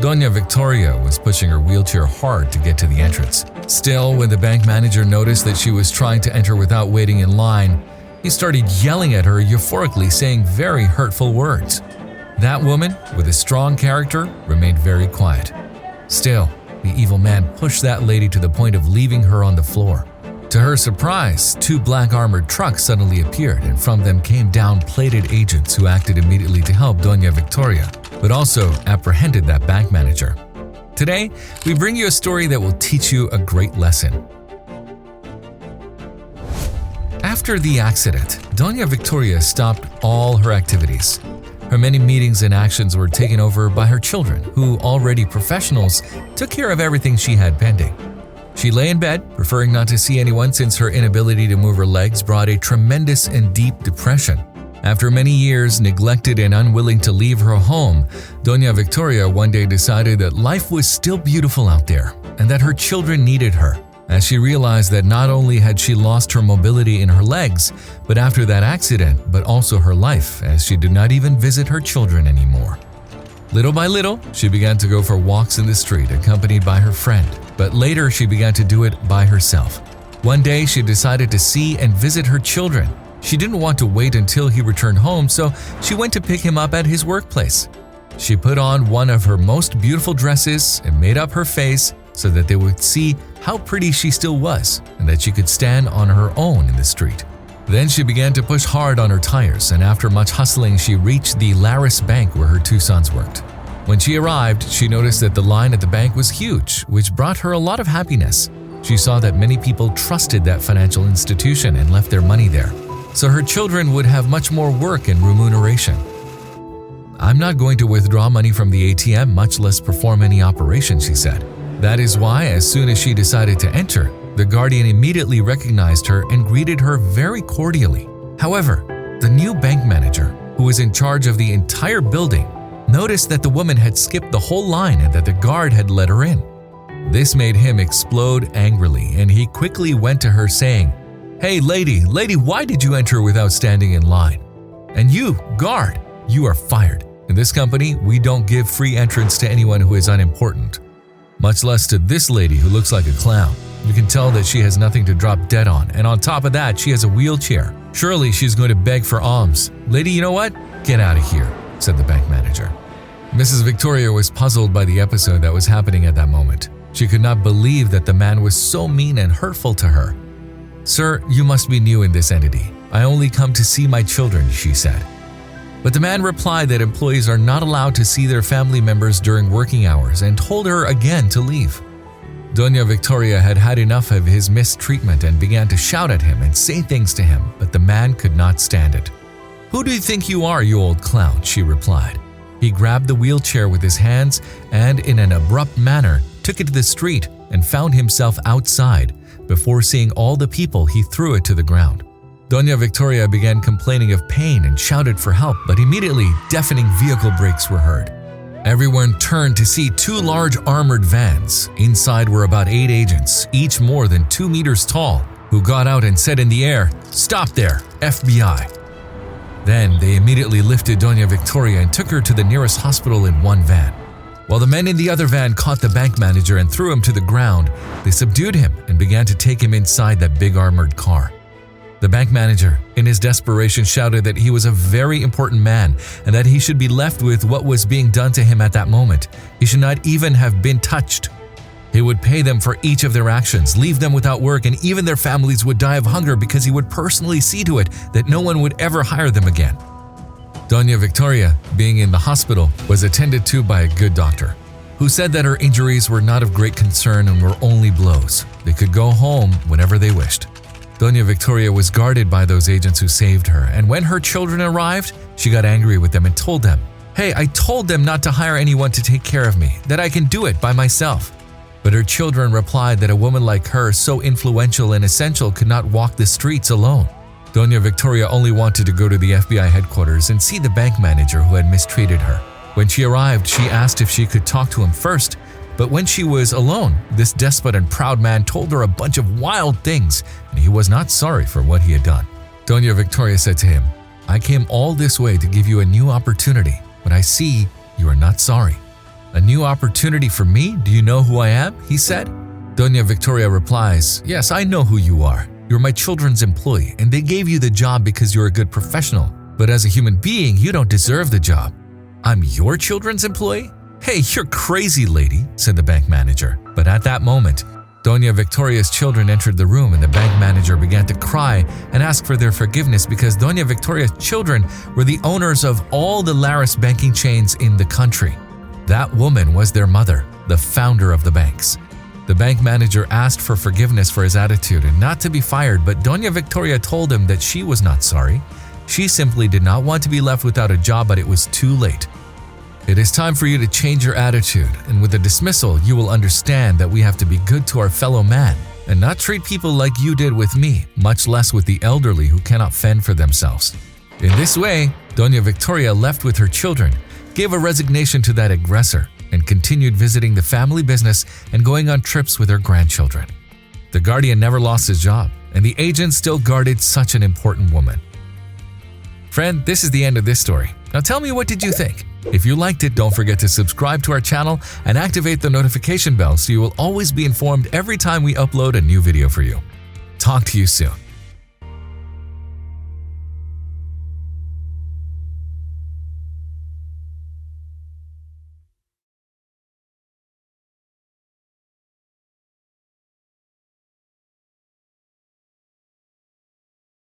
Doña Victoria was pushing her wheelchair hard to get to the entrance. Still, when the bank manager noticed that she was trying to enter without waiting in line, he started yelling at her euphorically, saying very hurtful words. That woman, with a strong character, remained very quiet. Still, the evil man pushed that lady to the point of leaving her on the floor. To her surprise, 2 black armored trucks suddenly appeared, and from them came down plated agents who acted immediately to help Doña Victoria, but also apprehended that bank manager. Today, we bring you a story that will teach you a great lesson. After the accident, Doña Victoria stopped all her activities. Her many meetings and actions were taken over by her children, who, already professionals, took care of everything she had pending. She lay in bed, preferring not to see anyone since her inability to move her legs brought a tremendous and deep depression. After many years neglected and unwilling to leave her home, Doña Victoria one day decided that life was still beautiful out there and that her children needed her, as she realized that not only had she lost her mobility in her legs, but after that accident, but also her life, as she did not even visit her children anymore. Little by little, she began to go for walks in the street accompanied by her friend, but later she began to do it by herself. One day, she decided to see and visit her children. She didn't want to wait until he returned home, so she went to pick him up at his workplace. She put on one of her most beautiful dresses and made up her face so that they would see how pretty she still was and that she could stand on her own in the street. Then she began to push hard on her tires, and after much hustling, she reached the Laris Bank where her 2 sons worked. When she arrived, she noticed that the line at the bank was huge, which brought her a lot of happiness. She saw that many people trusted that financial institution and left their money there, so her children would have much more work and remuneration. "I'm not going to withdraw money from the ATM, much less perform any operation," she said. That is why, as soon as she decided to enter, the guardian immediately recognized her and greeted her very cordially. However, the new bank manager, who was in charge of the entire building, noticed that the woman had skipped the whole line and that the guard had let her in. This made him explode angrily, and he quickly went to her saying, "Hey lady, why did you enter without standing in line? And you, guard, you are fired. In this company, we don't give free entrance to anyone who is unimportant. Much less to this lady who looks like a clown. You can tell that she has nothing to drop dead on, and on top of that, she has a wheelchair. Surely she's going to beg for alms. Lady, you know what? Get out of here," said the bank manager. Mrs. Victoria was puzzled by the episode that was happening at that moment. She could not believe that the man was so mean and hurtful to her. "Sir, you must be new in this entity. I only come to see my children," she said. But the man replied that employees are not allowed to see their family members during working hours and told her again to leave. Doña Victoria had had enough of his mistreatment and began to shout at him and say things to him, but the man could not stand it. "Who do you think you are, you old clown?" she replied. He grabbed the wheelchair with his hands and, in an abrupt manner, took it to the street and found himself outside. Before seeing all the people, he threw it to the ground. Doña Victoria began complaining of pain and shouted for help, but immediately deafening vehicle brakes were heard. Everyone turned to see 2 large armored vans. Inside were about 8 agents, each more than 2 meters tall, who got out and said in the air, "Stop there, FBI." Then they immediately lifted Doña Victoria and took her to the nearest hospital in one van. While the men in the other van caught the bank manager and threw him to the ground, they subdued him and began to take him inside that big armored car. The bank manager, in his desperation, shouted that he was a very important man and that he should be left with what was being done to him at that moment. He should not even have been touched. He would pay them for each of their actions, leave them without work, and even their families would die of hunger because he would personally see to it that no one would ever hire them again. Doña Victoria, being in the hospital, was attended to by a good doctor, who said that her injuries were not of great concern and were only blows. They could go home whenever they wished. Doña Victoria was guarded by those agents who saved her, and when her children arrived, she got angry with them and told them, "Hey, I told them not to hire anyone to take care of me, that I can do it by myself." But her children replied that a woman like her, so influential and essential, could not walk the streets alone. Doña Victoria only wanted to go to the FBI headquarters and see the bank manager who had mistreated her. When she arrived, she asked if she could talk to him first, but when she was alone, this despot and proud man told her a bunch of wild things, and he was not sorry for what he had done. Doña Victoria said to him, "I came all this way to give you a new opportunity, but I see you are not sorry." "A new opportunity for me? Do you know who I am?" he said. Doña Victoria replies, "Yes, I know who you are. You're my children's employee, and they gave you the job because you're a good professional. But as a human being, you don't deserve the job." "I'm your children's employee? Hey, you're crazy, lady," said the bank manager. But at that moment, Doña Victoria's children entered the room and the bank manager began to cry and ask for their forgiveness because Doña Victoria's children were the owners of all the Laris banking chains in the country. That woman was their mother, the founder of the banks. The bank manager asked for forgiveness for his attitude and not to be fired, but Doña Victoria told him that she was not sorry. She simply did not want to be left without a job, but it was too late. It is time for you to change your attitude, and with the dismissal, you will understand that we have to be good to our fellow man and not treat people like you did with me, much less with the elderly who cannot fend for themselves. In this way, Doña Victoria left with her children, gave a resignation to that aggressor, and continued visiting the family business and going on trips with her grandchildren. The guardian never lost his job, and the agent still guarded such an important woman. Friend, this is the end of this story. Now tell me, what did you think? If you liked it, don't forget to subscribe to our channel and activate the notification bell so you will always be informed every time we upload a new video for you. Talk to you soon.